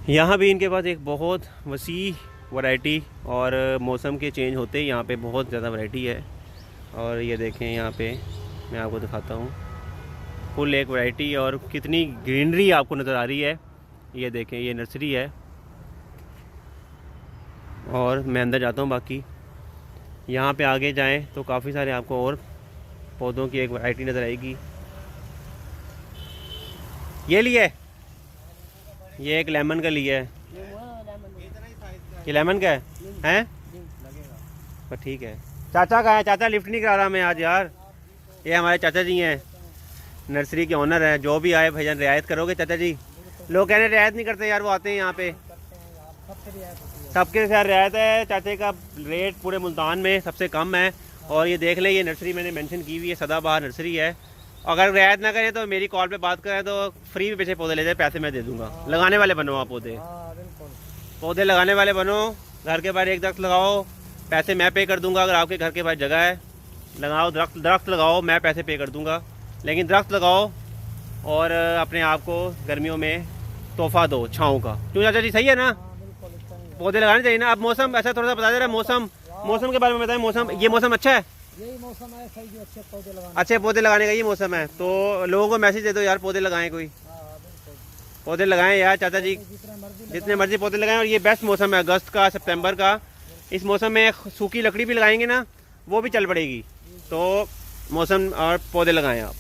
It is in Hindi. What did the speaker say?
यहाँ भी इनके पास एक बहुत वसी वैरायटी और मौसम के चेंज होते ही यहाँ पे बहुत ज़्यादा वैरायटी है। और ये देखें यहाँ पे मैं आपको दिखाता हूँ फुल एक वैरायटी और कितनी ग्रीनरी आपको नज़र आ रही है। ये देखें ये नर्सरी है और मैं अंदर जाता हूँ। बाकी यहाँ पे आगे जाएं तो काफ़ी सारे आपको और पौधों की एक वैरायटी नज़र आएगी। ये लिए ये एक लेमन का लिया है, ये लेमन का है हैं? पर ठीक है। चाचा कहाँ है? चाचा लिफ्ट नहीं करा रहा मैं आज यार। ये हमारे चाचा जी हैं, नर्सरी के ओनर हैं। जो भी आए भाईजान रियायत करोगे चाचा जी? लोग कह रहे रियायत नहीं करते यार, वो आते हैं यहाँ पे। सबके साथ रियायत है। चाचे का रेट पूरे मुल्तान में सबसे कम है। और ये देख लें ये नर्सरी मैंने मेंशन की हुई है, सदाबहार नर्सरी है। अगर रियायत ना करें तो मेरी कॉल पे बात करें तो फ्री में पीछे पौधे ले जाए, पैसे मैं दे दूंगा। लगाने वाले बनो आप, पौधे लगाने वाले बनो। घर के बाहर एक दरख्त लगाओ, पैसे मैं पे कर दूंगा। अगर आपके घर के बाहर जगह है लगाओ, दरख्त लगाओ, मैं पैसे पे कर दूंगा। लेकिन दरख्त लगाओ और अपने आप को गर्मियों में तोहफा दो छाँव का। क्यों चाचा जी, सही है ना? पौधे लगाने चाहिए ना। अब मौसम ऐसा थोड़ा सा बता दे रहा है, मौसम के बारे में बताएं। मौसम, ये मौसम अच्छा है? यही मौसम है सही, अच्छे पौधे लगाने का ये मौसम है। तो लोगों को मैसेज दे दो यार, पौधे लगाएं, कोई पौधे लगाएं यार। चाचा जी जितने मर्जी पौधे लगाएं। और ये बेस्ट मौसम है अगस्त का, सितंबर का। इस मौसम में सूखी लकड़ी भी लगाएंगे ना, वो भी चल पड़ेगी। तो मौसम और पौधे लगाएं आप।